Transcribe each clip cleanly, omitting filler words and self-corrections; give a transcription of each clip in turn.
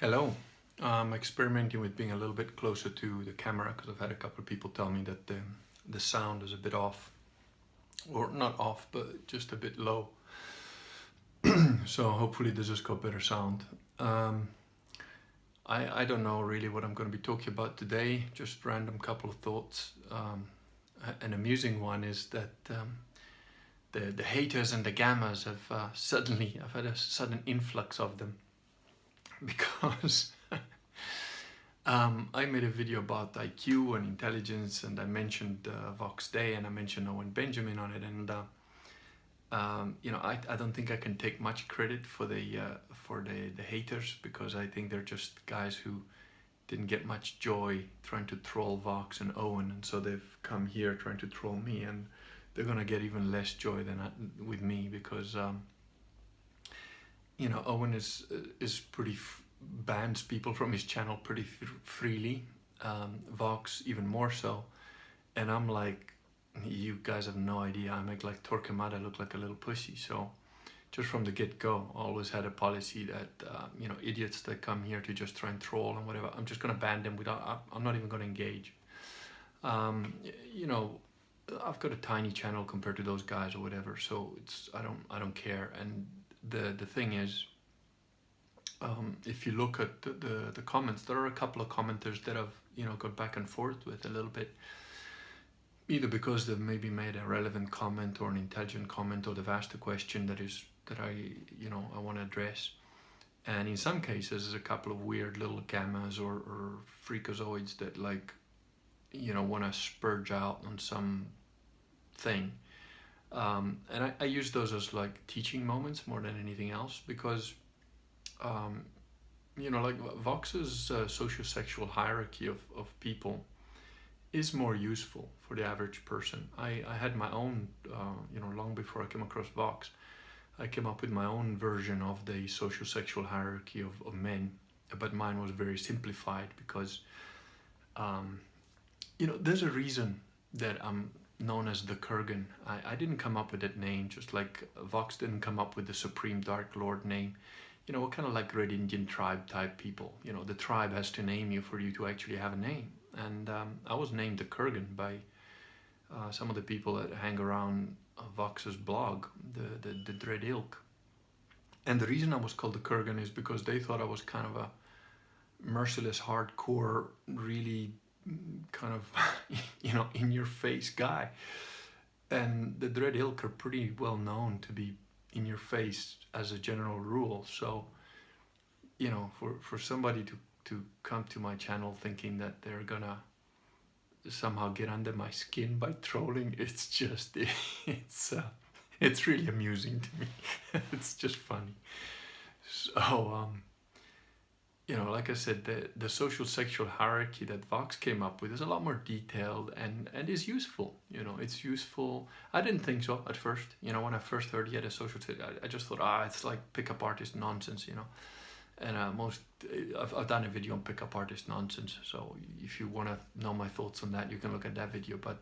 Hello. I'm experimenting with being a little bit closer to the camera because I've had a couple of people tell me that the sound is a bit off, or not off, but just a bit low. So hopefully this has got better sound. Um, I don't know really what I'm going to be talking about today, just random couple of thoughts. An amusing one is that the haters and the gammas have suddenly, I've had a sudden influx of them because I made a video about IQ and intelligence, and I mentioned Vox Day, and I mentioned Owen Benjamin on it, and I don't think I can take much credit for the haters, because I think they're just guys who didn't get much joy trying to troll Vox and Owen, and so they've come here trying to troll me, and they're gonna get even less joy than with me, because Owen is pretty bans people from his channel pretty freely. Vox even more so, and I'm like, you guys have no idea. I make like Torquemada look like a little pussy. So just from the get-go, I always had a policy that idiots that come here to just try and troll and whatever, I'm just gonna ban them without. I'm not even gonna engage. Um, you know, I've got a tiny channel compared to those guys or whatever, so I don't care. And the thing is, if you look at the comments, there are a couple of commenters that I've gone back and forth with a little bit, either because they've maybe made a relevant comment or an intelligent comment, or they've asked a question that I want to address. And in some cases, there's a couple of weird little gammas or freakazoids that want to spurge out on some thing. And I use those as like teaching moments more than anything else, because like Vox's socio-sexual hierarchy of people is more useful for the average person. I had my own, long before I came across Vox, I came up with my own version of the socio-sexual hierarchy of men, but mine was very simplified because, there's a reason that I'm known as the Kurgan. I didn't come up with that name, just like Vox didn't come up with the Supreme Dark Lord name. We're kind of like Red Indian tribe type people. The tribe has to name you for you to actually have a name. And I was named the Kurgan by some of the people that hang around Vox's blog, the Dread Ilk. And the reason I was called the Kurgan is because they thought I was kind of a merciless, hardcore, really kind of, in your face guy. And the Dread Ilk are pretty well known to be in your face as a general rule. So, for somebody to come to my channel thinking that they're gonna somehow get under my skin by trolling, it's just it's really amusing to me. It's just funny. So like I said, the social sexual hierarchy that Vox came up with is a lot more detailed and is useful. It's useful. I didn't think so at first. When I first heard he had a social, I just thought, it's like pickup artist nonsense. And I've done a video on pickup artist nonsense. So if you want to know my thoughts on that, you can look at that video. But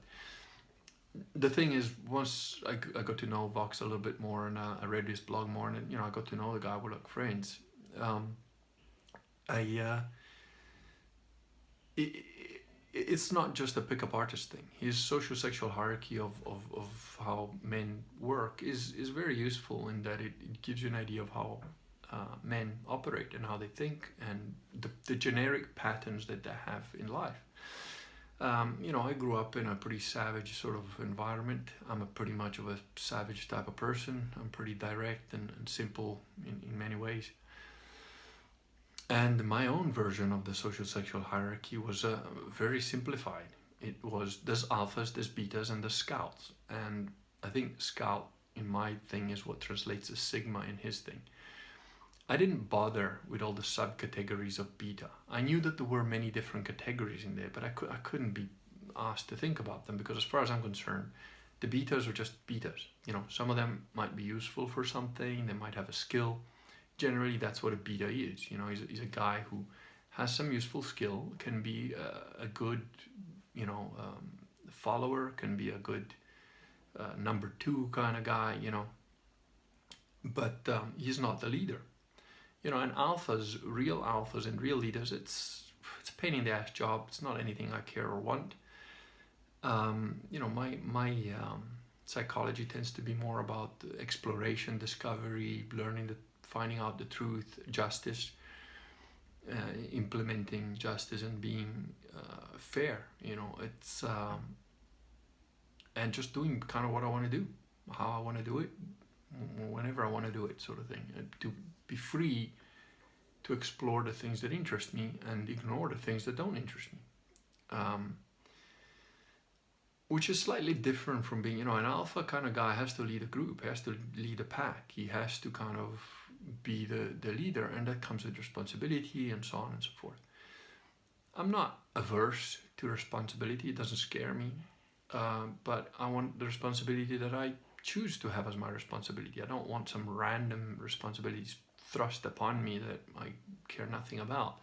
the thing is, once I got to know Vox a little bit more, and I read his blog more, and I got to know the guy. We're like friends. It's not just a pickup artist thing. His social-sexual hierarchy of how men work is very useful, in that it gives you an idea of how men operate and how they think, and the generic patterns that they have in life. I grew up in a pretty savage sort of environment. I'm pretty much of a savage type of person. I'm pretty direct and simple in many ways. And my own version of the social sexual hierarchy was very simplified. It was, there's alphas, there's betas, and there's scouts. And I think scout in my thing is what translates as sigma in his thing. I didn't bother with all the subcategories of beta. I knew that there were many different categories in there, but I couldn't be asked to think about them, because as far as I'm concerned, the betas are just betas. Some of them might be useful for something, they might have a skill. Generally, that's what a beta is. He's a guy who has some useful skill, can be a good, follower, can be a good number two kind of guy, but he's not the leader. And real alphas and real leaders, it's a pain in the ass job. It's not anything I care or want. My psychology tends to be more about exploration, discovery, finding out the truth, justice, implementing justice, and being fair. It's and just doing kind of what I want to do, how I want to do it, whenever I want to do it, sort of thing. And to be free to explore the things that interest me and ignore the things that don't interest me. Which is slightly different from being, an alpha kind of guy has to lead a group, has to lead a pack. He has to kind of be the leader, and that comes with responsibility and so on and so forth. I'm not averse to responsibility. It doesn't scare me. But I want the responsibility that I choose to have as my responsibility. I don't want some random responsibilities thrust upon me that I care nothing about.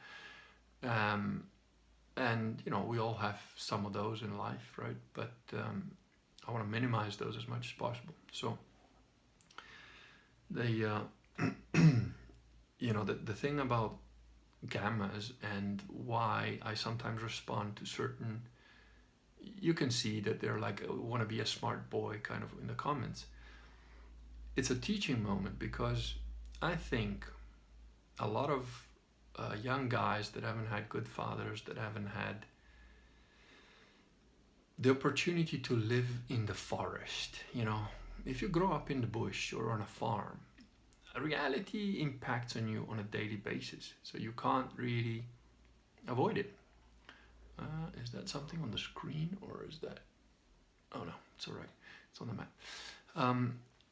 And we all have some of those in life, right? But I want to minimize those as much as possible. So the thing about gammas and why I sometimes respond to certain, you can see that they're like, want to be a smart boy kind of in the comments. It's a teaching moment, because I think a lot of young guys that haven't had good fathers, that haven't had the opportunity to live in the forest, if you grow up in the bush or on a farm, reality impacts on you on a daily basis, so you can't really avoid it. Is that something on the screen, or is that, oh no, it's all right, it's on the map.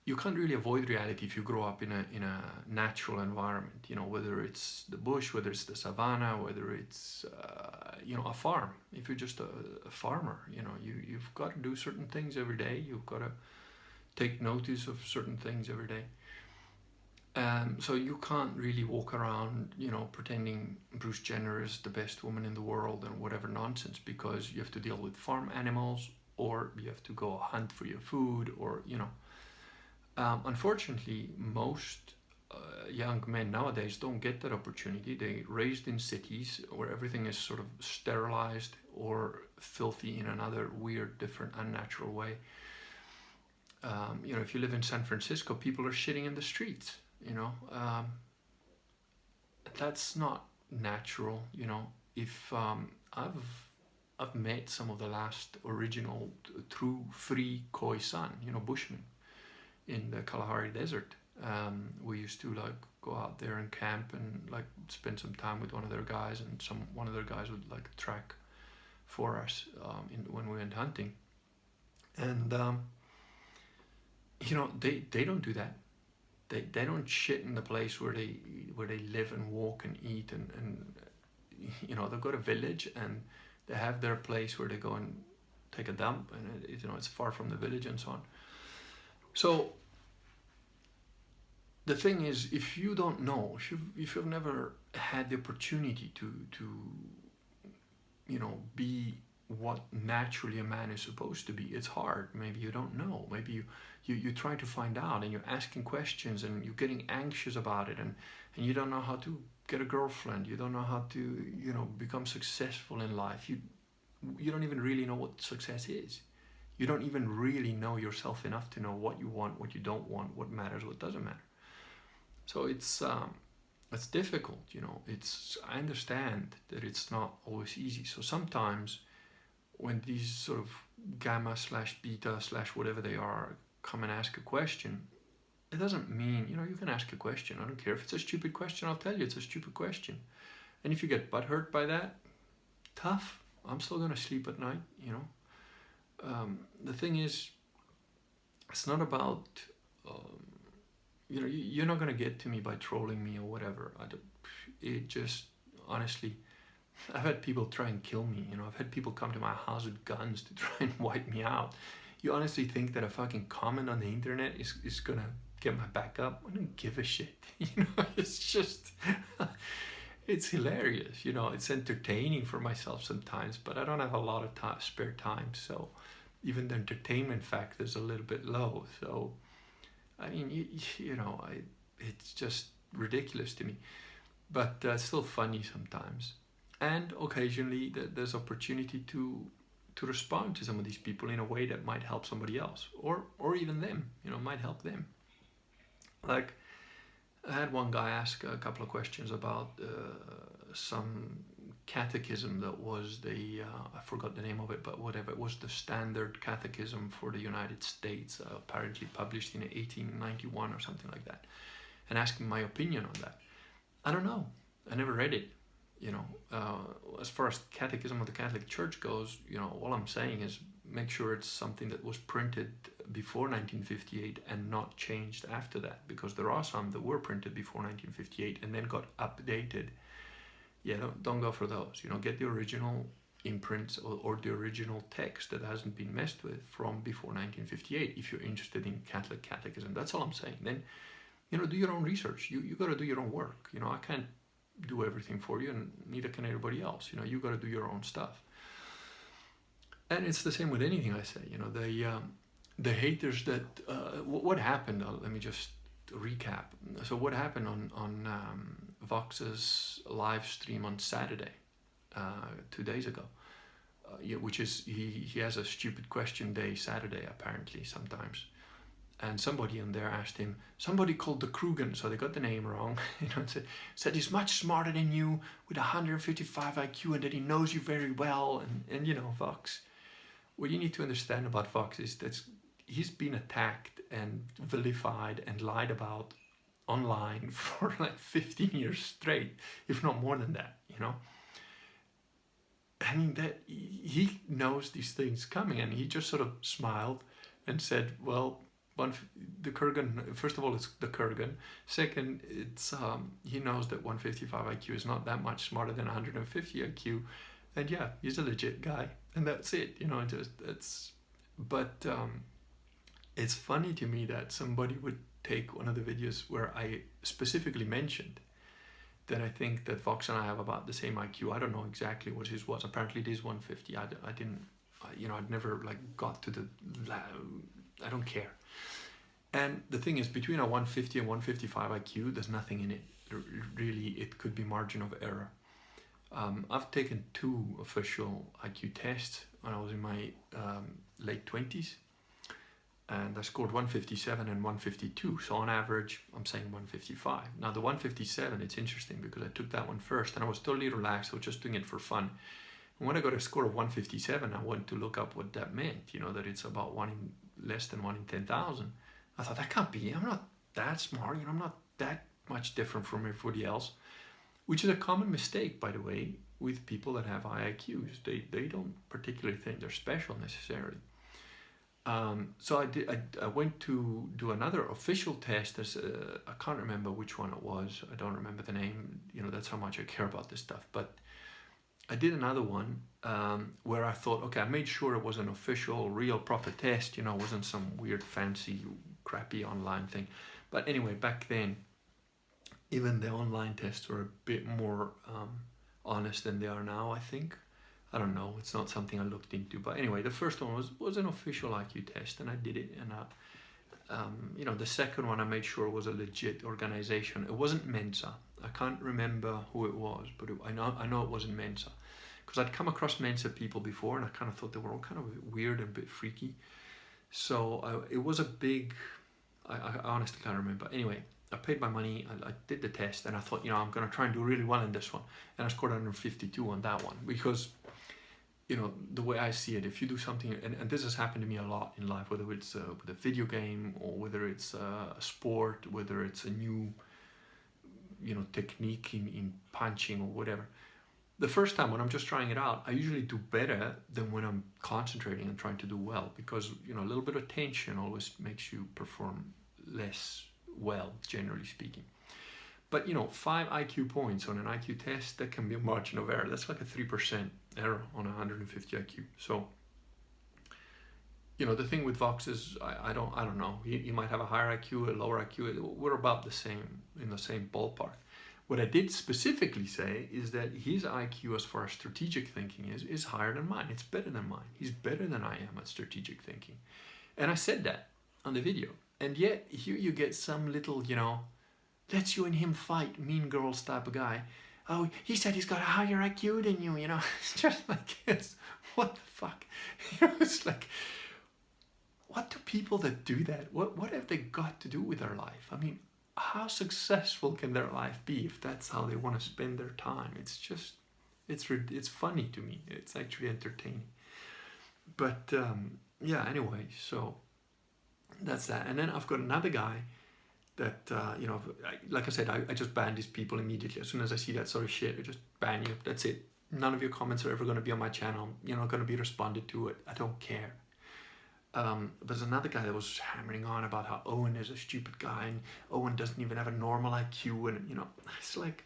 You can't really avoid reality if you grow up in a natural environment, whether it's the bush, whether it's the savannah, whether it's a farm. If you're just a farmer, you've got to do certain things every day. You've got to take notice of certain things every day. So you can't really walk around, pretending Bruce Jenner is the best woman in the world and whatever nonsense, because you have to deal with farm animals, or you have to go hunt for your food, or unfortunately, most young men nowadays don't get that opportunity. They're raised in cities where everything is sort of sterilized or filthy in another weird, different, unnatural way. If you live in San Francisco, people are shitting in the streets. That's not natural. If I've met some of the last original true free Khoisan, Bushmen, in the Kalahari Desert. We used to go out there and camp and spend some time with one of their guys, and one of their guys would track for us when we went hunting. And they don't do that. They don't shit in the place where they live and walk and eat, and they've got a village and they have their place where they go and take a dump, and it's far from the village and so on. So the thing is, if you don't know, if you've never had the opportunity to be what naturally a man is supposed to be, it's hard. Maybe you don't know. Maybe you try to find out, and you're asking questions, and you're getting anxious about it, and you don't know how to get a girlfriend. You don't know how to become successful in life. You don't even really know what success is. You don't even really know yourself enough to know what you want, what you don't want, what matters, what doesn't matter. So it's difficult, I understand that it's not always easy. So sometimes when these sort of gamma / beta / whatever they are come and ask a question, it doesn't mean, you can ask a question. I don't care if it's a stupid question. I'll tell you it's a stupid question. And if you get butthurt by that, tough. I'm still going to sleep at night, The thing is, it's not about, you're not going to get to me by trolling me or whatever. It just, honestly, I've had people try and kill me, I've had people come to my house with guns to try and wipe me out. You honestly think that a fucking comment on the internet is going to get my back up? I don't give a shit, It's just, it's hilarious, It's entertaining for myself sometimes, but I don't have a lot of spare time, so even the entertainment factor is a little bit low. So I mean, it's just ridiculous to me, but still funny sometimes. And occasionally there's opportunity to respond to some of these people in a way that might help somebody else, or even them, might help them. Like, I had one guy ask a couple of questions about some catechism that was I forgot the name of it, but whatever, it was the standard catechism for the United States, apparently published in 1891 or something like that, and asking my opinion on that. I don't know. I never read it. As far as Catechism of the Catholic Church goes, all I'm saying is make sure it's something that was printed before 1958 and not changed after that, because there are some that were printed before 1958 and then got updated. Yeah, don't go for those. Get the original imprints or the original text that hasn't been messed with from before 1958 if you're interested in Catholic catechism. That's all I'm saying. Then, do your own research. You got to do your own work. I can't do everything for you, and neither can everybody else. You got to do your own stuff. And it's the same with anything I say. The haters that what happened. Let me just recap. So what happened on Vox's live stream on Saturday, 2 days ago, which is he has a stupid question day Saturday apparently sometimes. And somebody in there asked him, somebody called the Kurgan, so they got the name wrong, and said he's much smarter than you with 155 IQ and that he knows you very well. And Vox, what you need to understand about Vox is that he's been attacked and vilified and lied about online for like 15 years straight, if not more than that, I mean, that he knows these things coming, and he just sort of smiled and said, well, the Kurgan, first of all, it's the Kurgan. Second, it's he knows that 155 IQ is not that much smarter than 150 IQ, and yeah, he's a legit guy, and that's it. But it's funny to me that somebody would take one of the videos where I specifically mentioned that I think that Vox and I have about the same IQ. I don't know exactly what his was. Apparently, it is 150. I didn't, I'd never got to the. I don't care. And the thing is, between a 150 and 155 IQ, there's nothing in it. Really, it could be margin of error. I've taken 2 official IQ tests when I was in my late 20s, and I scored 157 and 152. So on average, I'm saying 155. Now the 157, it's interesting because I took that one first, and I was totally relaxed. I was just doing it for fun. And when I got a score of 157, I went to look up what that meant. That it's about less than 1 in 10,000. I thought, that can't be. I'm not that smart. I'm not that much different from everybody else, which is a common mistake, by the way, with people that have high IQs. They don't particularly think they're special necessarily. So I went to do another official test. I can't remember which one it was. I don't remember the name. That's how much I care about this stuff. But I did another one where I thought, okay, I made sure it was an official, real, proper test. It wasn't some weird, fancy, crappy online thing. But anyway, back then, even the online tests were a bit more honest than they are now, I think. I don't know. It's not something I looked into. But anyway, the first one was an official IQ test, and I did it. And the second one I made sure was a legit organization. It wasn't Mensa. I can't remember who it was, but I know it wasn't Mensa, because I'd come across Mensa people before, and I kind of thought they were all kind of weird and a bit freaky. So it was a big. I honestly can't remember. Anyway, I paid my money. I did the test, and I thought, I'm going to try and do really well in this one, and I scored 152 on that one because. The way I see it, if you do something, and this has happened to me a lot in life, whether it's with a video game or whether it's a sport, whether it's a new, technique in punching or whatever. The first time when I'm just trying it out, I usually do better than when I'm concentrating and trying to do well, because, a little bit of tension always makes you perform less well, generally speaking. But 5 IQ points on an IQ test, that can be a margin of error. That's like a 3% error on 150 IQ. So, the thing with Vox is, I don't know. He might have a higher IQ, a lower IQ. We're about the same, in the same ballpark. What I did specifically say is that his IQ, as far as strategic thinking is higher than mine. It's better than mine. He's better than I am at strategic thinking. And I said that on the video. And yet, here you get some little, lets you and him fight, mean girls type of guy. Oh, he said he's got a higher IQ than you, you know. It's just like, what the fuck? It's like, what do people that do that, what have they got to do with their life? I mean, how successful can their life be if that's how they want to spend their time? It's just, it's funny to me. It's actually entertaining. But yeah, anyway, so that's that. And then I've got another guy that, you know, like I said, I just ban these people immediately. As soon as I see that sort of shit, I just ban you. That's it. None of your comments are ever going to be on my channel. You're not going to be responded to it. I don't care. There's another guy that was hammering on about how Owen is a stupid guy and Owen doesn't even have a normal IQ, and you know, it's like,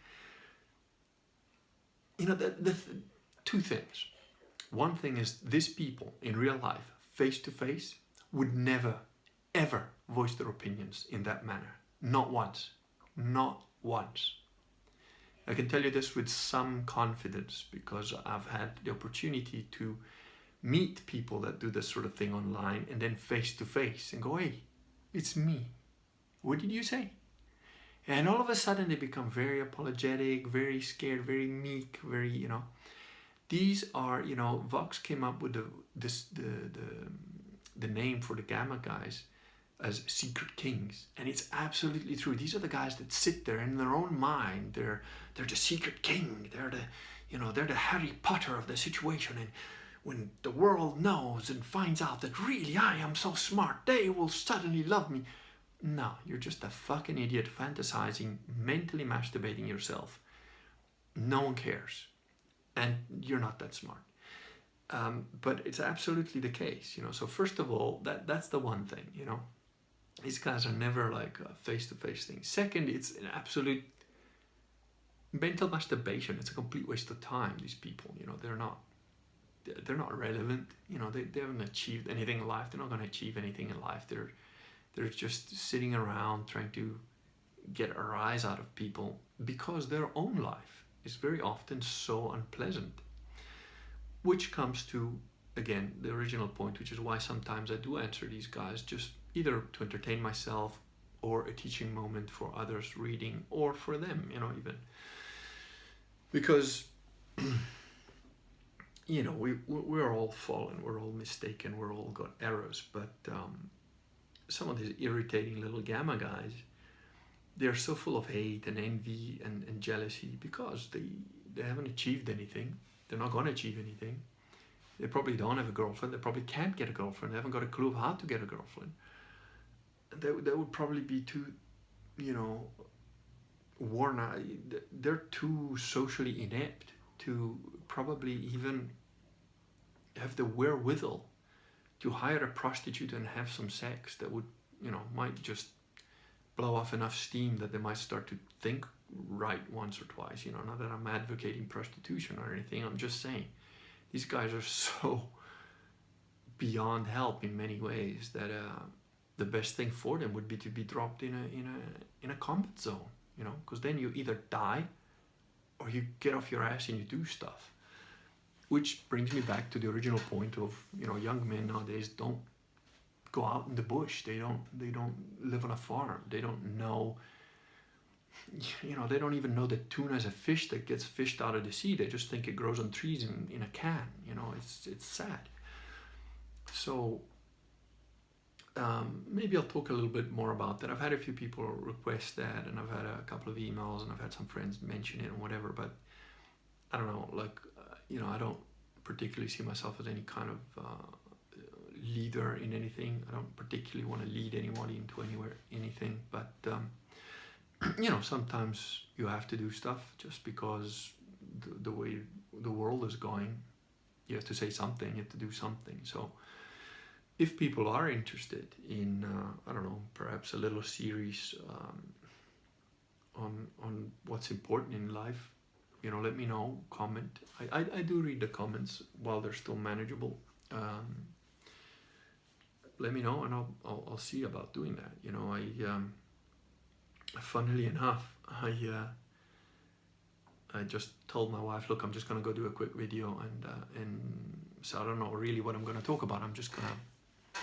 you know, two things. One thing is, these people in real life, face to face, would never, ever voice their opinions in that manner. Not once. Not once. I can tell you this with some confidence because I've had the opportunity to meet people that do this sort of thing online and then face to face and go, hey, it's me. What did you say? And all of a sudden they become very apologetic, very scared, very meek, very, you know. These are, you know, Vox came up with the name for the Gamma guys as secret kings, and it's absolutely true. These are the guys that sit there in their own mind. They're the secret king. They're the, you know, they're the Harry Potter of the situation, and when the world knows and finds out that really I am so smart, they will suddenly love me. No, you're just a fucking idiot fantasizing, mentally masturbating yourself. No one cares. And you're not that smart. But it's absolutely the case, you know. So first of all, that's the one thing, you know. These guys are never like a face-to-face thing. Second, it's an absolute mental masturbation. It's a complete waste of time, these people, you know. They're not relevant, you know. They haven't achieved anything in life. They're not going to achieve anything in life. They're just sitting around trying to get a rise out of people because their own life is very often so unpleasant. Which comes to, again, the original point, which is why sometimes I do answer these guys just either to entertain myself or a teaching moment for others reading, or for them, you know, even. Because, you know, we're all fallen, we're all mistaken, we're all got errors, but some of these irritating little Gamma guys, they're so full of hate and envy and jealousy because they haven't achieved anything. They're not going to achieve anything. They probably don't have a girlfriend. They probably can't get a girlfriend. They haven't got a clue of how to get a girlfriend. They would probably be too, you know, worn out. They're too socially inept to probably even have the wherewithal to hire a prostitute and have some sex that would, you know, might just blow off enough steam that they might start to think right once or twice. You know, not that I'm advocating prostitution or anything. I'm just saying these guys are so beyond help in many ways that the best thing for them would be to be dropped in a combat zone. You know, because then you either die or you get off your ass and you do stuff. Which brings me back to the original point of, you know, young men nowadays don't go out in the bush. They don't live on a farm. They don't know, you know, they don't even know that tuna is a fish that gets fished out of the sea. They just think it grows on trees in a can. You know, it's sad. So maybe I'll talk a little bit more about that. I've had a few people request that, and I've had a couple of emails, and I've had some friends mention it and whatever, but I don't know, like, you know, I don't particularly see myself as any kind of leader in anything. I don't particularly want to lead anybody into anything, but you know, sometimes you have to do stuff just because the way the world is going. You have to say something, you have to do something. So if people are interested in, I don't know, perhaps a little series on what's important in life, you know, let me know, comment. I do read the comments while they're still manageable. Let me know, and I'll see about doing that. You know, funnily enough, I just told my wife, look, I'm just gonna go do a quick video, and so I don't know really what I'm gonna talk about. I'm just gonna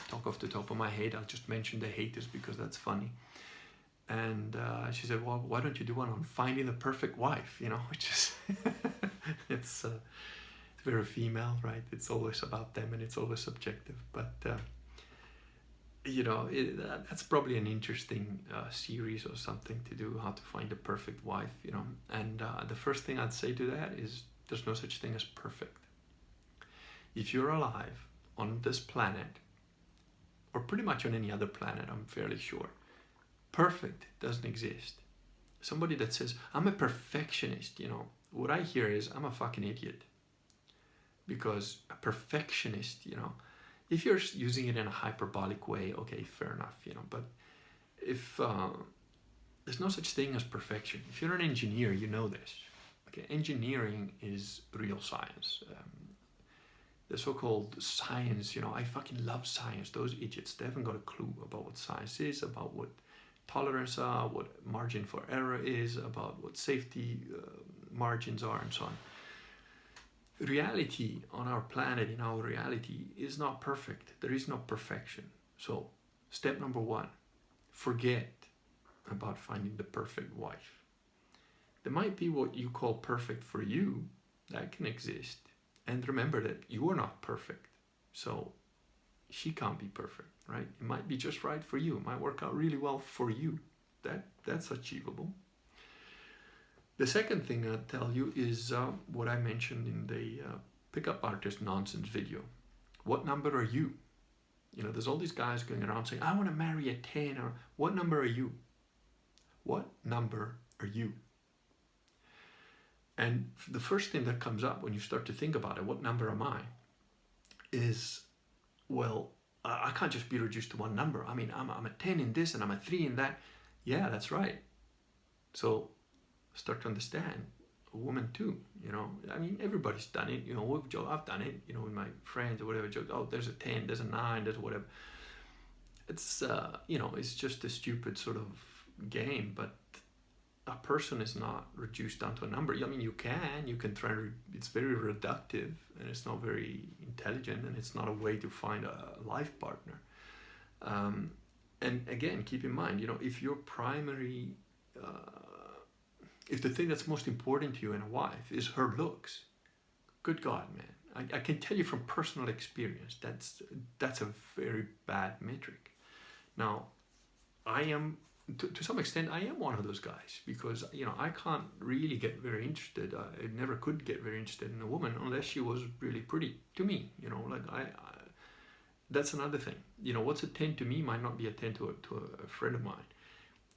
talk off the top of my head. I'll just mention the haters because that's funny. And she said, well, why don't you do one on finding the perfect wife, which is, it's very female, right? It's always about them and it's always subjective. But, that's probably an interesting series or something to do, how to find the perfect wife, And the first thing I'd say to that is there's no such thing as perfect. If you're alive on this planet, or pretty much on any other planet, I'm fairly sure, perfect doesn't exist. Somebody that says, I'm a perfectionist, what I hear is, I'm a fucking idiot. Because a perfectionist, if you're using it in a hyperbolic way, okay, fair enough, but if there's no such thing as perfection. If you're an engineer, you know this. Okay, engineering is real science. The so-called science, I fucking love science. Those idiots, they haven't got a clue about what science is, about what tolerance are, what margin for error is, about what safety margins are, and so on. Reality on our planet, in our reality, is not perfect. There is no perfection. So, step number one, forget about finding the perfect wife. There might be what you call perfect for you, that can exist. And remember that you are not perfect. So, she can't be perfect, right? It might be just right for you. It might work out really well for you. That's achievable. The second thing I'll tell you is what I mentioned in the pickup artist nonsense video. What number are you? There's all these guys going around saying, I want to marry a 10, or what number are you? What number are you? And the first thing that comes up when you start to think about it, what number am I? Is, well, I can't just be reduced to one number. I mean, I'm a 10 in this and I'm a 3 in that. Yeah, that's right. So start to understand a woman too, I mean, everybody's done it, I've done it, with my friends or whatever, joke, oh, there's a 10, there's a 9, there's whatever. It's, it's just a stupid sort of game, but a person is not reduced down to a number. I mean, you can try, it's very reductive and it's not very intelligent and it's not a way to find a life partner. And again, keep in mind, if your primary, if the thing that's most important to you in a wife is her looks, good God, man, I can tell you from personal experience, that's a very bad metric. Now, I am, to some extent, I am one of those guys because, I can't really get very interested. I never could get very interested in a woman unless she was really pretty to me, that's another thing. What's a 10 to me might not be a 10 to a friend of mine.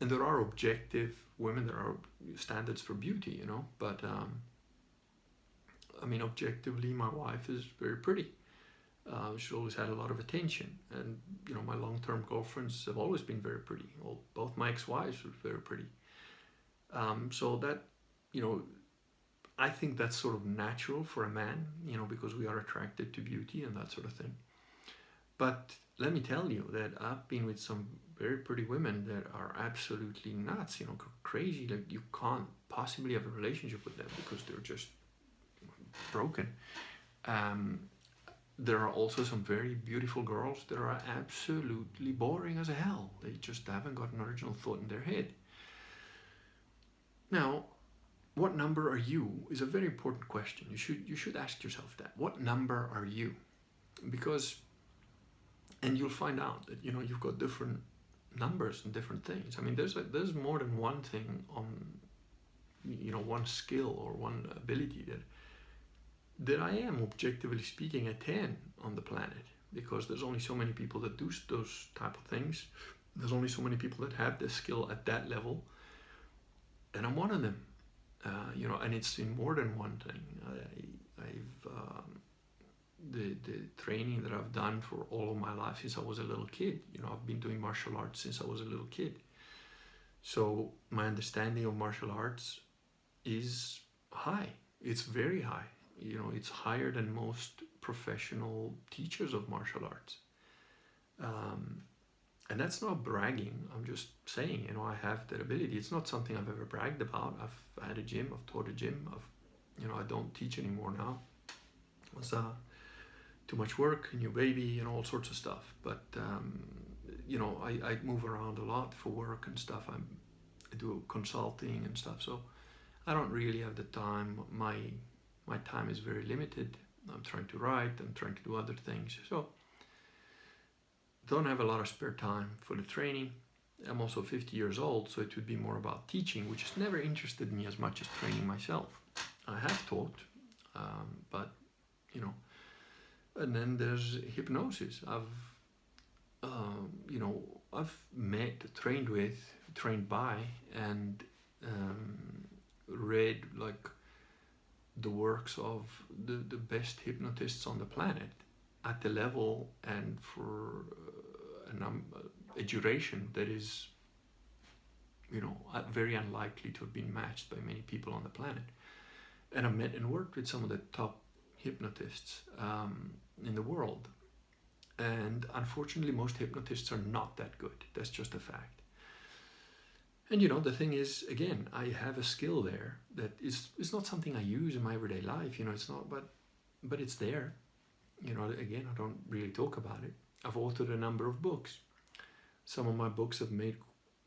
And there are objective women, there are standards for beauty, but I mean, objectively, my wife is very pretty. She's always had a lot of attention, and my long-term girlfriends have always been very pretty. Well, both my ex-wives were very pretty. So that, I think that's sort of natural for a man, because we are attracted to beauty and that sort of thing. But let me tell you that I've been with some very pretty women that are absolutely nuts, crazy. Like, you can't possibly have a relationship with them because they're just broken. There are also some very beautiful girls that are absolutely boring as hell. They just haven't got an original thought in their head. Now, what number are you is a very important question. You should ask yourself that. What number are you? Because, and you'll find out that you've got different numbers and different things. I mean, there's more than one thing on one skill or one ability that I am, objectively speaking, a 10 on the planet, because there's only so many people that do those type of things. There's only so many people that have the skill at that level, and I'm one of them. And it's in more than one thing. I've the training that I've done for all of my life since I was a little kid. I've been doing martial arts since I was a little kid. So my understanding of martial arts is high. It's very high. It's higher than most professional teachers of martial arts. And that's not bragging. I'm just saying, I have that ability. It's not something I've ever bragged about. I've had a gym. I've taught a gym. I don't teach anymore now. It was too much work, a new baby, all sorts of stuff. But I move around a lot for work and stuff. I do consulting and stuff, so I don't really have the time. My time is very limited. I'm trying to write, I'm trying to do other things, so don't have a lot of spare time for the training. I'm also 50 years old, so it would be more about teaching, which has never interested me as much as training myself. I have taught, but and then there's hypnosis. I've met, trained with, trained by, and read like the works of the best hypnotists on the planet at the level and for a duration that is, very unlikely to have been matched by many people on the planet. And I met and worked with some of the top hypnotists in the world. And unfortunately, most hypnotists are not that good. That's just a fact. And the thing is, again, I have a skill there that is not something I use in my everyday life. It's not, but it's there. Again, I don't really talk about it. I've authored a number of books. Some of my books have made,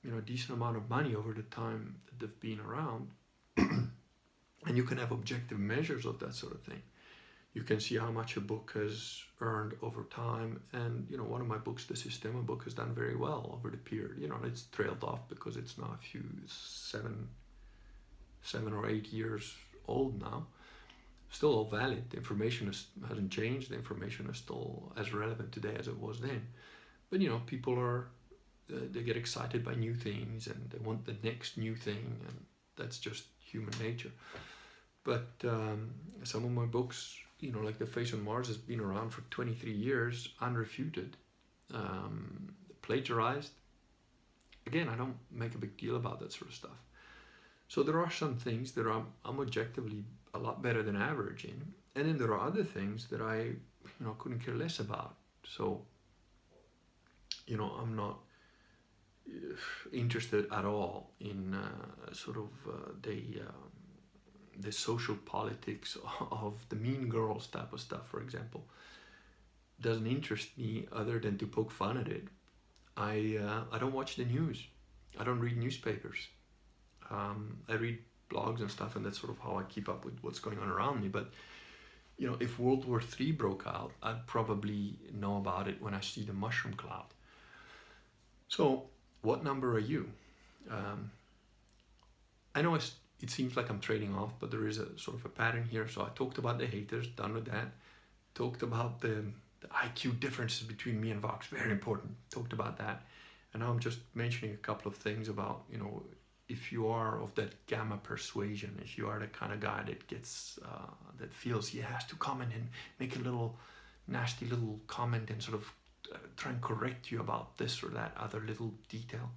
a decent amount of money over the time that they've been around. And you can have objective measures of that sort of thing. You can see how much a book has earned over time. And, one of my books, the Systema book, has done very well over the period. It's trailed off because it's now seven or 8 years old now. Still all valid. The information hasn't changed. The information is still as relevant today as it was then. But, people they get excited by new things and they want the next new thing. And that's just human nature. But some of my books, like The Face on Mars has been around for 23 years, unrefuted, plagiarized. Again, I don't make a big deal about that sort of stuff. So there are some things that I'm objectively a lot better than average in. And then there are other things that I, couldn't care less about. So, I'm not interested at all in the social politics of the Mean Girls type of stuff, for example. Doesn't interest me other than to poke fun at it. I don't watch the news. I don't read newspapers. I read blogs and stuff, and that's sort of how I keep up with what's going on around me. But if World War III broke out, I'd probably know about it when I see the mushroom cloud. So what number are you? I know it seems like I'm trading off, but there is a sort of a pattern here. So I talked about the haters, done with that. Talked about the IQ differences between me and Vox, very important. Talked about that. And now I'm just mentioning a couple of things about, if you are of that gamma persuasion, if you are the kind of guy that gets, that feels he has to comment and make a little nasty little comment and sort of try and correct you about this or that other little detail.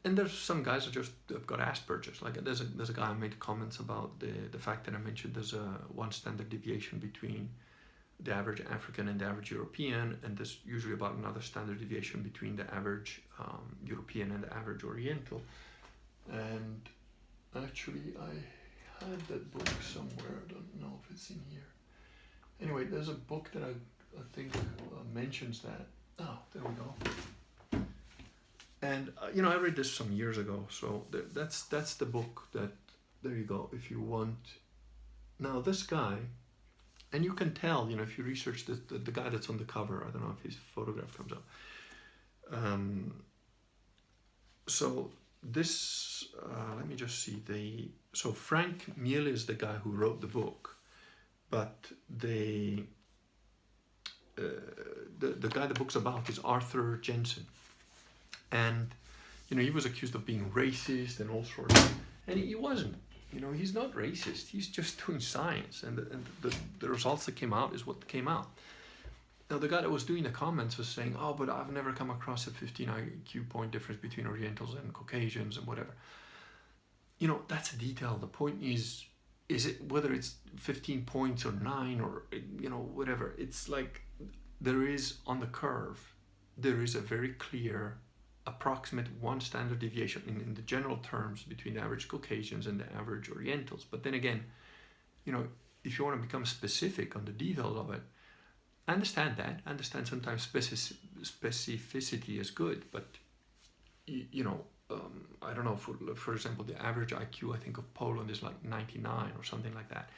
And there's some guys that have got Asperger's. Like there's a guy who made comments about the fact that I mentioned there's one standard deviation between the average African and the average European, and there's usually about another standard deviation between the average European and the average Oriental. And actually, I had that book somewhere. I don't know if it's in here. Anyway, there's a book that I think mentions that. Oh, there we go. And I read this some years ago, so that's the book that. There you go. If you want, now this guy. And you can tell, if you research the guy that's on the cover, I don't know if his photograph comes up. So this, let me just see. So Frank Miele is the guy who wrote the book, but the guy the book's about is Arthur Jensen. And, he was accused of being racist and all sorts, and he wasn't. He's not racist. He's just doing science, and the results that came out is what came out. Now, the guy that was doing the comments was saying, "Oh, but I've never come across a 15 IQ point difference between Orientals and Caucasians and whatever." That's a detail. The point is it whether it's 15 points or 9 or whatever. It's like there is on the curve. There is a very clear approximate one standard deviation in the general terms between the average Caucasians and the average Orientals. But then again, if you want to become specific on the details of it, I understand that. I understand sometimes specificity is good, but you know, I don't know. For example, the average IQ I think of Poland is like 99 or something like that.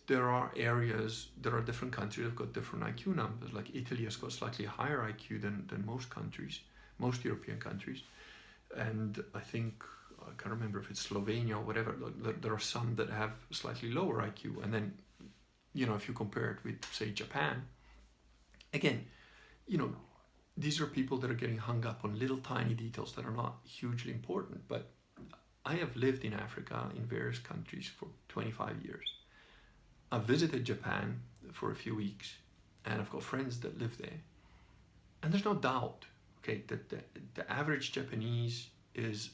There are areas, there are different countries that have got different IQ numbers. Like Italy has got slightly higher IQ than most countries, most European countries, and I think I can't remember if it's Slovenia or whatever. There are some that have slightly lower IQ, and then you know if you compare it with say Japan, again, you know these are people that are getting hung up on little tiny details that are not hugely important. But I have lived in Africa in various countries for 25 years. I visited Japan for a few weeks, and I've got friends that live there. And there's no doubt, okay, that the average Japanese is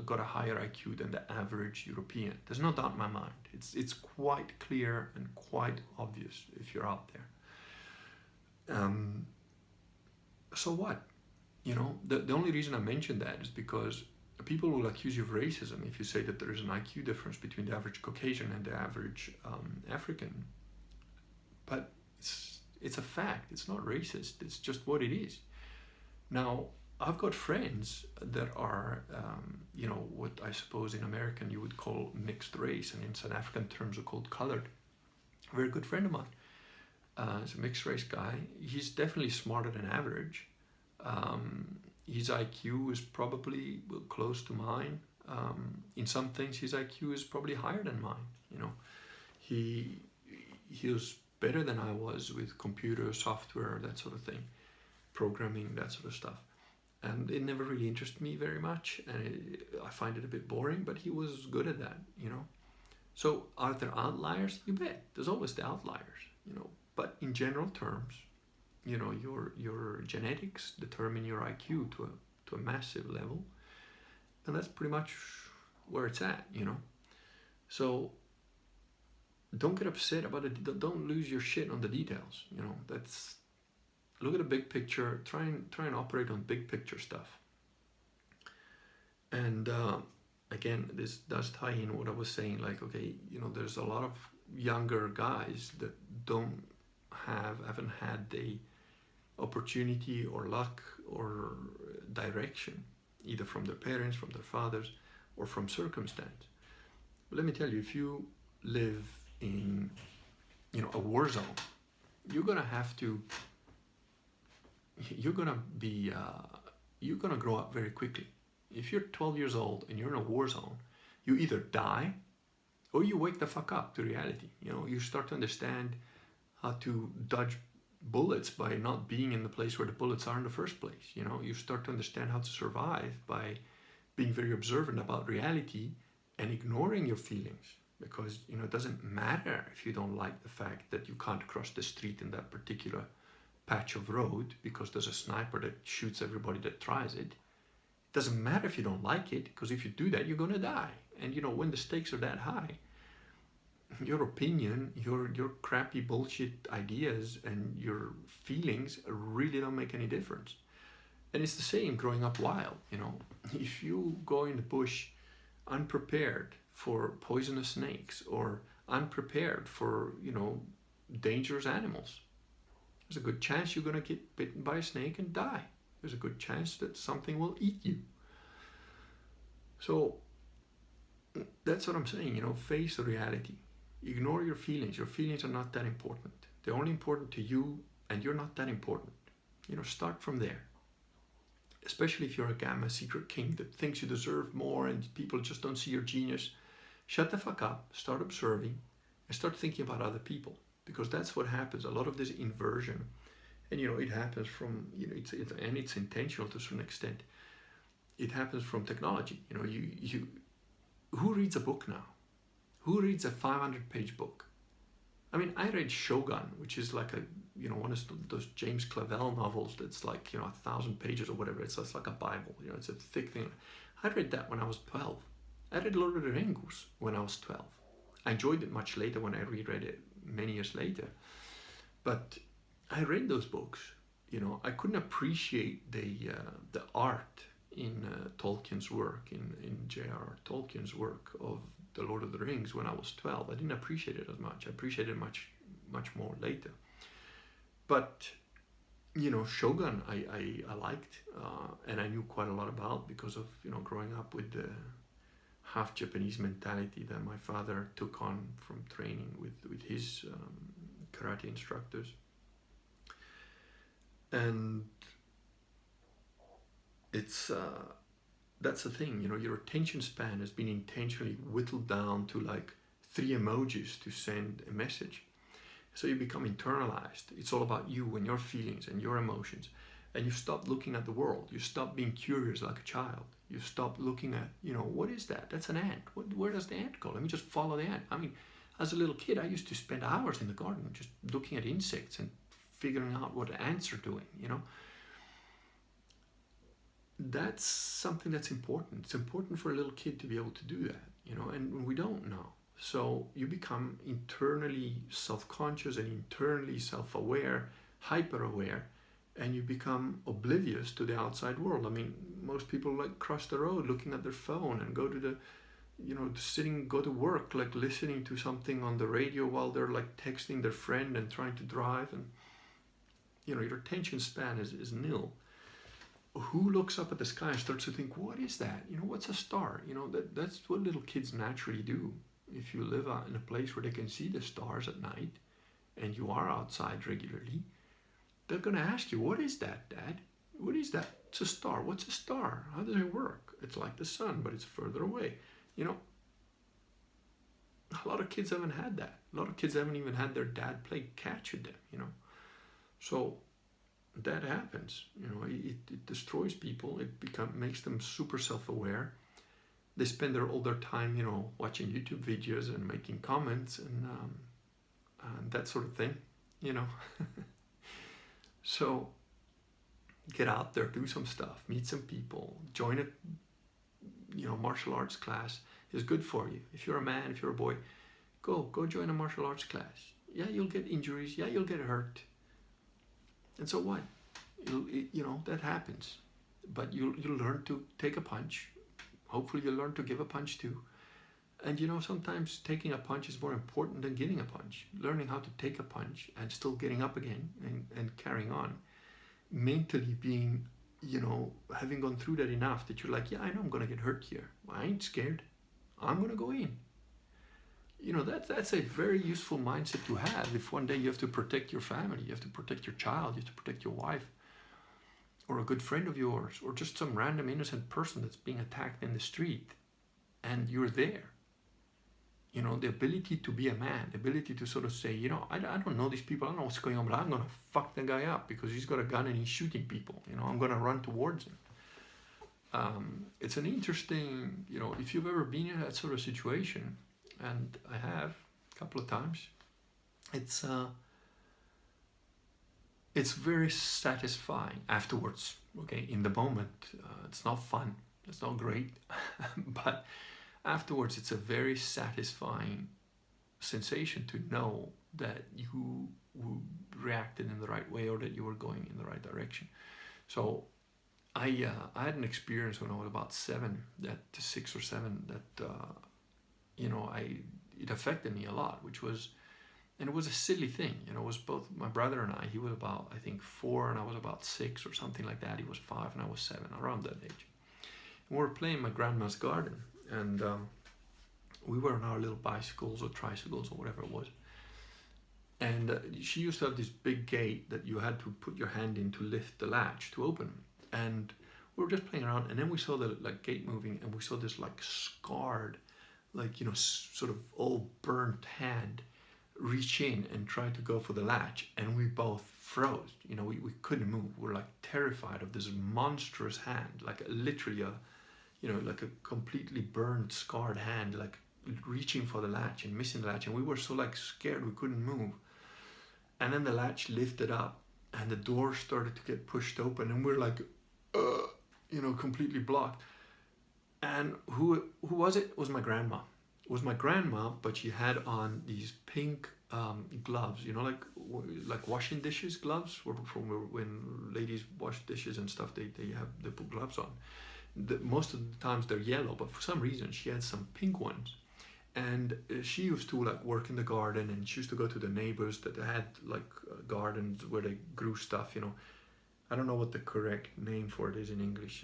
got a higher IQ than the average European. There's no doubt in my mind. It's quite clear and quite obvious if you're out there. So what? You know, the only reason I mention that is because people will accuse you of racism if you say that there is an IQ difference between the average Caucasian and the average African. But it's a fact. It's not racist. It's just what it is. Now, I've got friends that are, you know, what I suppose in American you would call mixed race, and in South African terms are called colored. A very good friend of mine. He's a mixed race guy. He's definitely smarter than average. His IQ is probably close to mine. In some things, his IQ is probably higher than mine. You know, he was better than I was with computer software, that sort of thing, programming, that sort of stuff. And it never really interested me very much, and I find it a bit boring. But he was good at that. You know, so are there outliers? You bet. There's always the outliers. You know, but in general terms, you know, your genetics determine your IQ to a massive level, and that's pretty much where it's at, you know. So don't get upset about it. Don't lose your shit on the details, you know. That's look at the big picture. Try and operate on big picture stuff. And again, this does tie in what I was saying. Like, okay, you know, there's a lot of younger guys that haven't had the opportunity or luck or direction, either from their parents, from their fathers, or from circumstance. But let me tell you, if you live in, you know, a war zone, you're gonna grow up very quickly. If you're 12 years old and you're in a war zone, you either die or you wake the fuck up to reality. You know, you start to understand how to dodge bullets by not being in the place where the bullets are in the first place. You know, you start to understand how to survive by being very observant about reality and ignoring your feelings, because, you know, it doesn't matter if you don't like the fact that you can't cross the street in that particular patch of road because there's a sniper that shoots everybody that tries it. It doesn't matter if you don't like it, because if you do that, you're gonna die. And you know, when the stakes are that high, your opinion, your crappy bullshit ideas and your feelings really don't make any difference. And it's the same growing up wild, you know. If you go in the bush unprepared for poisonous snakes or unprepared for, you know, dangerous animals, there's a good chance you're going to get bitten by a snake and die. There's a good chance that something will eat you. So that's what I'm saying, you know, face the reality. Ignore your feelings. Your feelings are not that important. They're only important to you, and you're not that important. You know, start from there. Especially if you're a gamma secret king that thinks you deserve more and people just don't see your genius. Shut the fuck up, start observing, and start thinking about other people. Because that's what happens. A lot of this inversion, and you know, it happens from, you know, it's intentional to a certain extent. It happens from technology. You know, who reads a book now? Who reads a 500-page book? I mean, I read Shogun, which is like one of those James Clavell novels that's like, 1,000 pages or whatever. It's like a Bible, it's a thick thing. I read that when I was 12. I read Lord of the Rings when I was 12. I enjoyed it much later when I reread it many years later. But I read those books, I couldn't appreciate the art in Tolkien's work, in J.R.R. Tolkien's work of the Lord of the Rings when I was 12. I didn't appreciate it as much. I appreciated it much more later. But Shogun I liked, and I knew quite a lot about because of growing up with the half Japanese mentality that my father took on from training with his karate instructors. And it's that's the thing, your attention span has been intentionally whittled down to like 3 emojis to send a message. So you become internalized. It's all about you and your feelings and your emotions. And you stop looking at the world. You stop being curious like a child. You stop looking at, what is that? That's an ant. Where does the ant go? Let me just follow the ant. I mean, as a little kid, I used to spend hours in the garden just looking at insects and figuring out what ants are doing, That's something that's important. It's important for a little kid to be able to do that, and we don't know. So you become internally self-conscious and internally self-aware, hyper-aware, and you become oblivious to the outside world. I mean, most people like cross the road looking at their phone and go to the, go to work, like listening to something on the radio while they're like texting their friend and trying to drive. And, your attention span is nil. Who looks up at the sky and starts to think, what is that? What's a star? That's what little kids naturally do. If you live out in a place where they can see the stars at night and you are outside regularly, they're going to ask you, what is that, Dad? What is that? It's a star. What's a star? How does it work? It's like the sun, but it's further away. A lot of kids haven't had that. A lot of kids haven't even had their dad play catch with them, So that happens, it destroys people. It makes them super self-aware. They spend all their time, watching YouTube videos and making comments and that sort of thing, So get out there, do some stuff, meet some people, join a, martial arts class is good for you. If you're a man, if you're a boy, go join a martial arts class. Yeah, you'll get injuries. Yeah, you'll get hurt. And so what? That happens. But you'll learn to take a punch. Hopefully you'll learn to give a punch too. And sometimes taking a punch is more important than giving a punch. Learning how to take a punch and still getting up again and carrying on. Mentally being, having gone through that enough that you're like, yeah, I know I'm going to get hurt here. I ain't scared. I'm going to go in. That's a very useful mindset to have if one day you have to protect your family, you have to protect your child, you have to protect your wife, or a good friend of yours, or just some random innocent person that's being attacked in the street, and you're there. The ability to be a man, the ability to sort of say, I don't know these people, I don't know what's going on, but I'm going to fuck the guy up because he's got a gun and he's shooting people. I'm going to run towards him. It's an interesting, if you've ever been in that sort of situation, and I have a couple of times, it's very satisfying afterwards. Okay, in the moment, it's not fun, it's not great, but afterwards it's a very satisfying sensation to know that you reacted in the right way or that you were going in the right direction. So I had an experience when I was about 6 or 7, that it affected me a lot, and it was a silly thing. It was both my brother and I. He was about, I think, 4 and I was about 6 or something like that. He was 5 and I was 7, around that age. And we were playing in my grandma's garden, and we were on our little bicycles or tricycles or whatever it was. And she used to have this big gate that you had to put your hand in to lift the latch to open. And we were just playing around, and then we saw the gate moving, and we saw this scarred, sort of all burnt hand reach in and try to go for the latch, and we both froze. We couldn't move. We were terrified of this monstrous hand, literally a completely burned, scarred hand, reaching for the latch and missing the latch, and we were so scared we couldn't move. And then the latch lifted up and the door started to get pushed open, and we're completely blocked. And who was it? It was my grandma. It was my grandma, but she had on these pink gloves, like washing dishes gloves, from when ladies wash dishes and stuff, they put gloves on. Most of the times they're yellow, but for some reason she had some pink ones. And she used to like work in the garden, and she used to go to the neighbors that had like gardens where they grew stuff, you know. I don't know what the correct name for it is in English.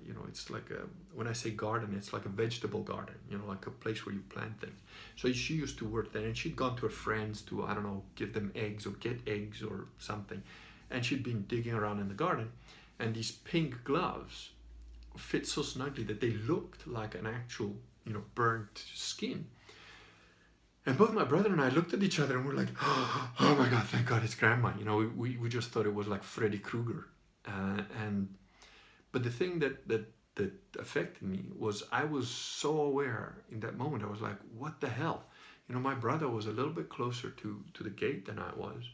You know, it's like a, when I say garden, it's like a vegetable garden, you know, like a place where you plant things. So she used to work there, and she'd gone to her friends to, I don't know, give them eggs or get eggs or something. And she'd been digging around in the garden, and these pink gloves fit so snugly that they looked like an actual, you know, burnt skin. And both my brother and I looked at each other and we're like, oh my God, thank God it's grandma. You know, we just thought it was like Freddy Krueger. But the thing that affected me was I was so aware in that moment. I was like, what the hell? You know, my brother was a little bit closer to the gate than I was.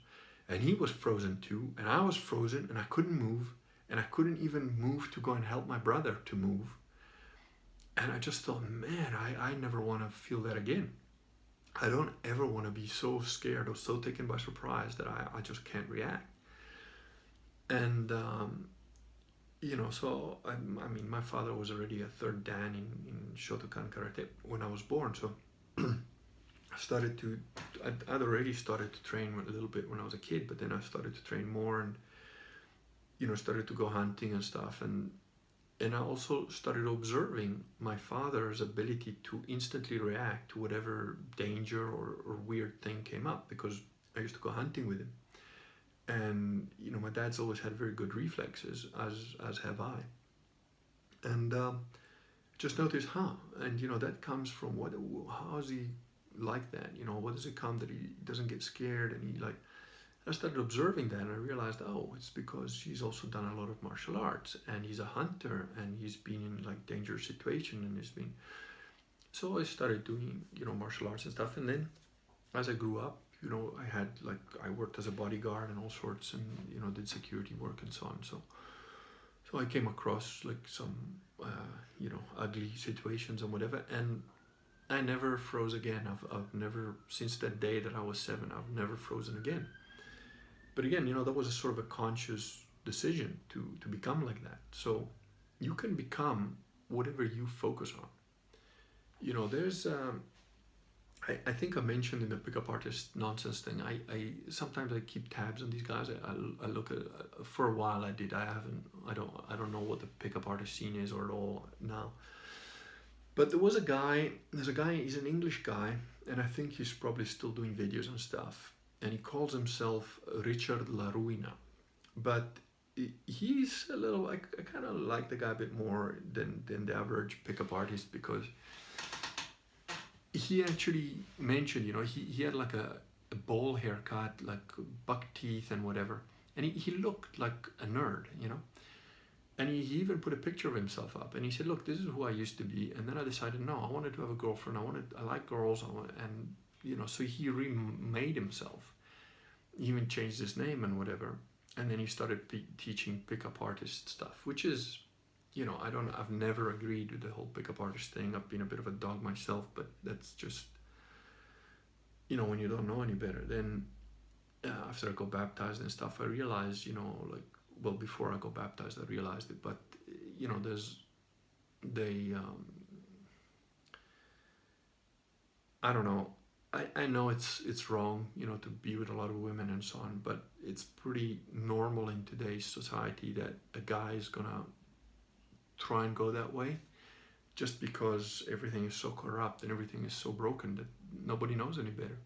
And he was frozen too. And I was frozen and I couldn't move. And I couldn't even move to go and help my brother to move. And I just thought, man, I never want to feel that again. I don't ever want to be so scared or so taken by surprise that I just can't react. And, you know, so, I mean, my father was already a third Dan in Shotokan Karate when I was born. So I'd already started to train a little bit when I was a kid, but then I started to train more and, you know, started to go hunting and stuff. And I also started observing my father's ability to instantly react to whatever danger or weird thing came up, because I used to go hunting with him. And, you know, my dad's always had very good reflexes, as have I. And just noticed, and, you know, that comes from how is he like that? You know, what does it come that he doesn't get scared? And he like, I started observing that, and I realized, oh, it's because he's also done a lot of martial arts, and he's a hunter, and he's been in like dangerous situations, and he's been. So I started doing, you know, martial arts and stuff, and then as I grew up, you know, I worked as a bodyguard and all sorts, and, you know, did security work and so on. So I came across like some, you know, ugly situations and whatever, and I never froze again. I've never, since that day that I was 7, I've never frozen again. But again, you know, that was a sort of a conscious decision to become like that. So you can become whatever you focus on. You know, there's, I think I mentioned in the pickup artist nonsense thing, I sometimes I keep tabs on these guys. I look at, for a while I did. I don't know what the pickup artist scene is or at all now. But there's a guy, he's an English guy, and I think he's probably still doing videos and stuff. And he calls himself Richard La Ruina. But he's a little, I kind of like the guy a bit more than the average pickup artist, because he actually mentioned, you know, he had like a bowl haircut, like buck teeth and whatever. And he looked like a nerd, you know. And he even put a picture of himself up, and he said, look, this is who I used to be. And then I decided, no, I wanted to have a girlfriend. I like girls. And, you know, so he remade himself. He even changed his name and whatever. And then he started teaching pickup artist stuff, which is, you know, I've never agreed with the whole pickup artist thing. I've been a bit of a dog myself, but that's just, you know, when you don't know any better. Then after I got baptized and stuff, I realized, you know, like, well, before I got baptized, I realized it, but, you know, I don't know. I know it's wrong, you know, to be with a lot of women and so on, but it's pretty normal in today's society that a guy is gonna try and go that way, just because everything is so corrupt and everything is so broken that nobody knows any better.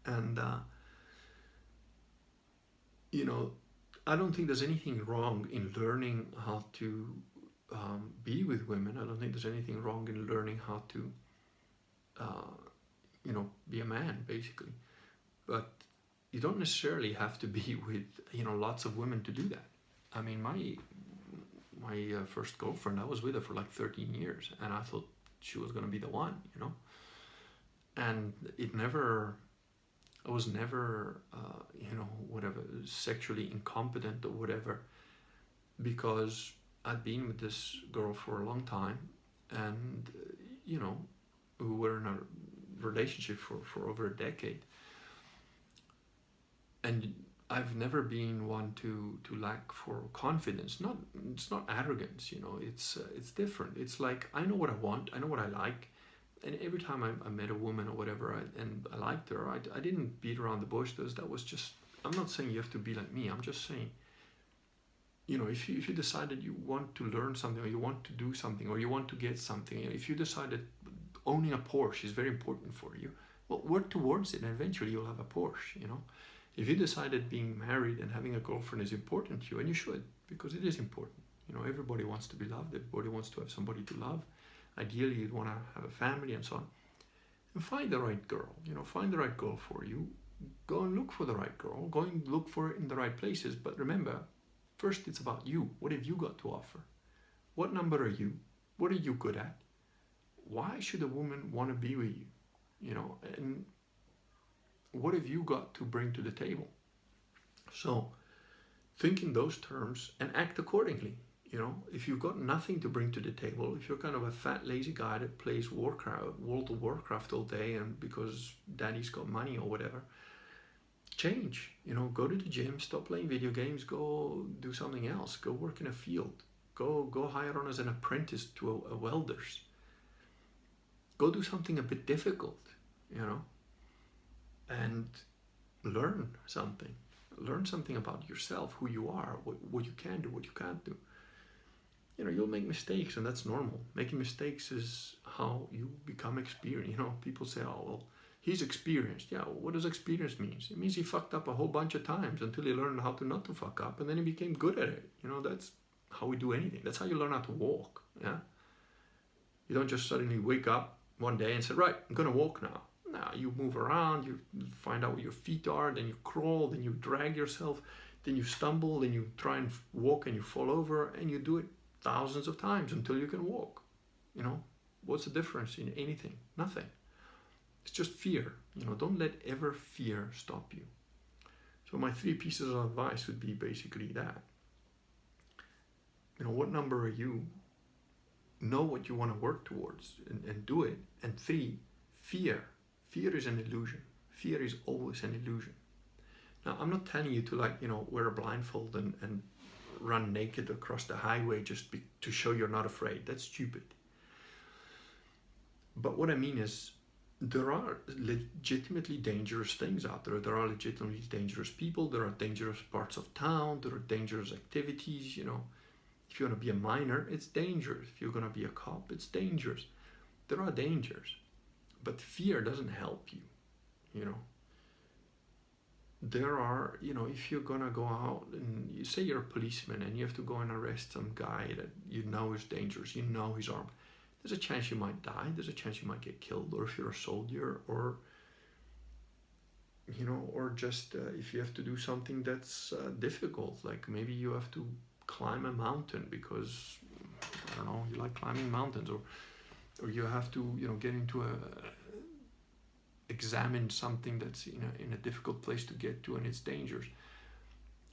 And, you know, I don't think there's anything wrong in learning how to be with women. I don't think there's anything wrong in learning how to you know, be a man, basically. But you don't necessarily have to be with, you know, lots of women to do that. I mean, my first girlfriend, I was with her for like 13 years, and I thought she was going to be the one, you know. And I was never, you know, whatever, sexually incompetent or whatever, because I'd been with this girl for a long time, and, you know, we were in a relationship for over a decade. And I've never been one to lack for confidence. It's not arrogance, you know. It's different. It's like, I know what I want, I know what I like, And every time I met a woman or whatever, and I liked her, I didn't beat around the bush. That was just, I'm not saying you have to be like me. I'm just saying, if you decided you want to learn something, or you want to do something, or you want to get something, if you decided owning a Porsche is very important for you, well, work towards it, and eventually you'll have a Porsche. If you decided being married and having a girlfriend is important to you, and you should, because it is important. Everybody wants to be loved. Everybody wants to have somebody to love. Ideally, you'd want to have a family and so on. And find the right girl. Find the right girl for you. Go and look for the right girl. Go and look for it in the right places. But remember, first it's about you. What have you got to offer? What number are you? What are you good at? Why should a woman want to be with you? And what have you got to bring to the table? So think in those terms and act accordingly. If you've got nothing to bring to the table, if you're kind of a fat, lazy guy that plays World of Warcraft all day, and because daddy's got money or whatever, change. Go to the gym, stop playing video games, go do something else, go work in a field, go hire on as an apprentice to a welder's. Go do something a bit difficult, and learn something. Learn something about yourself, who you are, what you can do, what you can't do. You'll make mistakes, and that's normal. Making mistakes is how you become experienced. People say, oh, well, he's experienced. Yeah, what does experience mean? It means he fucked up a whole bunch of times until he learned how to not to fuck up, and then he became good at it. That's how we do anything. That's how you learn how to walk, yeah? You don't just suddenly wake up one day and say, right, I'm going to walk now. No, you move around, you find out where your feet are, then you crawl, then you drag yourself, then you stumble, then you try and walk and you fall over, and you do it thousands of times until you can walk. What's the difference in anything? Nothing. It's just fear. Don't let ever fear stop you. So my 3 pieces of advice would be basically that. What number are you? Know what you want to work towards and do it. And 3, fear. Fear is an illusion. Fear is always an illusion. Now, I'm not telling you to wear a blindfold and run naked across the highway just to show you're not afraid. That's stupid. But what I mean is, there are legitimately dangerous things out there. There are legitimately dangerous people. There are dangerous parts of town. There are dangerous activities. If you want to be a miner, it's dangerous. If you're going to be a cop, it's dangerous. There are dangers. But fear doesn't help you. There are, if you're gonna go out and you say you're a policeman and you have to go and arrest some guy that you know is dangerous, you know he's armed, there's a chance you might die, there's a chance you might get killed, or if you're a soldier, or or just if you have to do something that's difficult, like maybe you have to climb a mountain because, I don't know, you like climbing mountains, or you have to, get into examine something that's in a difficult place to get to and it's dangerous.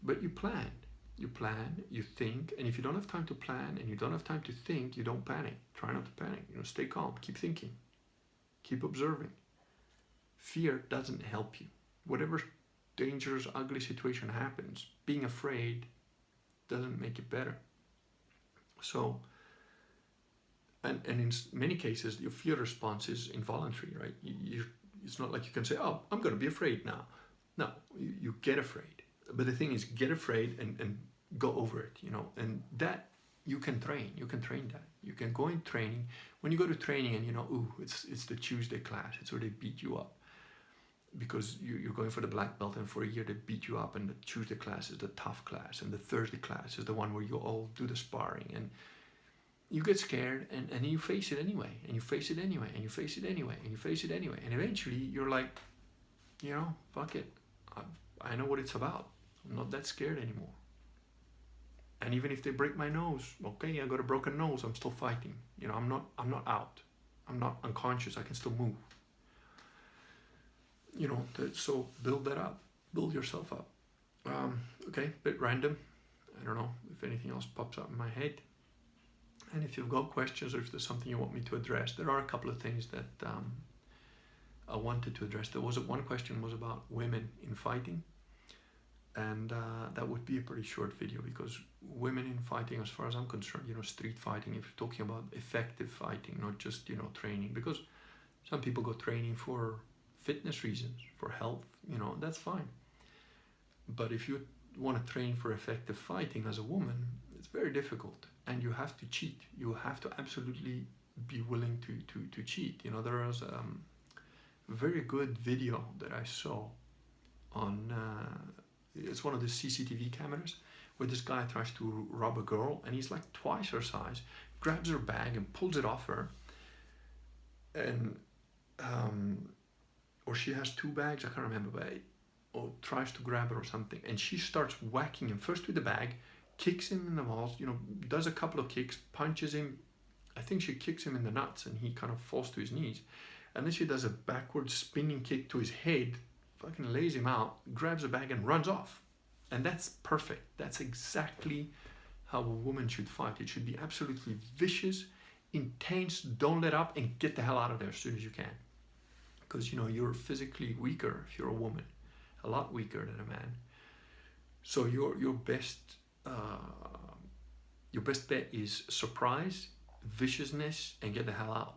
But you plan, you think, and if you don't have time to plan and you don't have time to think, you don't panic. Try not to panic. Stay calm, keep thinking, keep observing. Fear doesn't help you. Whatever dangerous, ugly situation happens, being afraid doesn't make it better. So, and in many cases, your fear response is involuntary, right? It's not like you can say, oh, I'm going to be afraid now. No, you get afraid. But the thing is, get afraid and go over it, and that you can train. You can train that. You can go in training. When you go to training and it's the Tuesday class, it's where they beat you up. Because you're going for the black belt, and for a year they beat you up, and the Tuesday class is the tough class, and the Thursday class is the one where you all do the sparring, and you get scared, and you face it anyway, and you face it anyway, and you face it anyway, and you face it anyway, and eventually you're like, fuck it, I know what it's about. I'm not that scared anymore. And even if they break my nose, okay, I got a broken nose, I'm still fighting. I'm not out. I'm not unconscious. I can still move. So build that up. Build yourself up. Okay, bit random. I don't know if anything else pops up in my head. And if you've got questions or if there's something you want me to address, there are a couple of things that I wanted to address. One question was about women in fighting. And that would be a pretty short video, because women in fighting, as far as I'm concerned, street fighting, if you're talking about effective fighting, not just, training, because Some people go training for fitness reasons, for health, you know, that's fine. But if you want to train for effective fighting as a woman, it's very difficult, and you have to cheat. You have to absolutely be willing to cheat. You know, there was a very good video that I saw on, it's one of the CCTV cameras, where this guy tries to rob a girl, and he's like twice her size, grabs her bag and pulls it off her, and or she has two bags, I can't remember, but or tries to grab her or something, and she starts whacking him first with the bag, kicks him in the balls, you know, does a couple of kicks, punches him. I think she kicks him in the nuts, and he kind of falls to his knees, and then she does a backward spinning kick to his head, fucking lays him out, grabs a bag and runs off. And that's perfect. That's exactly how a woman should fight. It should be absolutely vicious, intense, don't let up, and get the hell out of there as soon as you can. Because, you know, you're physically weaker if you're a woman, a lot weaker than a man. So your best bet is surprise, viciousness, and get the hell out.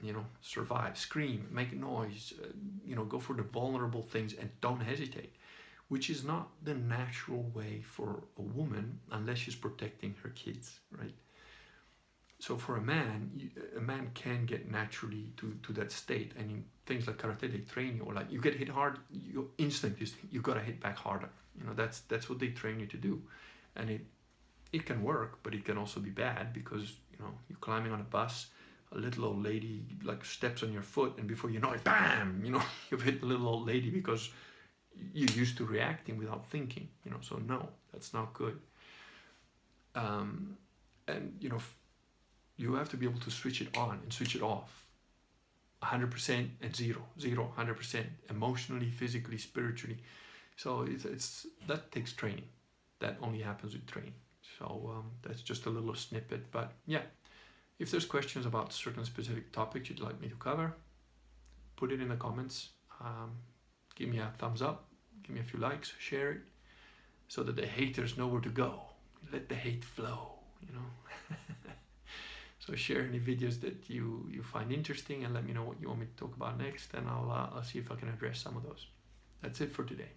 You know, survive, scream, make noise, you know, go for the vulnerable things and don't hesitate, which is not the natural way for a woman unless she's protecting her kids, right? So for a man can get naturally to that state, and in things like karate, they train you, or like you get hit hard, your instinct is you gotta hit back harder. You know, that's what they train you to do, and it can work, but it can also be bad because, you know, you're climbing on a bus, a little old lady like steps on your foot, and before you know it, bam, you know, you've hit the little old lady because you're used to reacting without thinking, you know. So no, that's not good. And you know, you have to be able to switch it on and switch it off, 100% and 0, 100%, emotionally, physically, spiritually. So it's that takes training. That only happens with training. So that's just a little snippet. But yeah, if there's questions about certain specific topics you'd like me to cover, put it in the comments. Give me a thumbs up, give me a few likes, share it, so that the haters know where to go. Let the hate flow, you know. So share any videos that you find interesting, and let me know what you want me to talk about next, and I'll see if I can address some of those. That's it for today.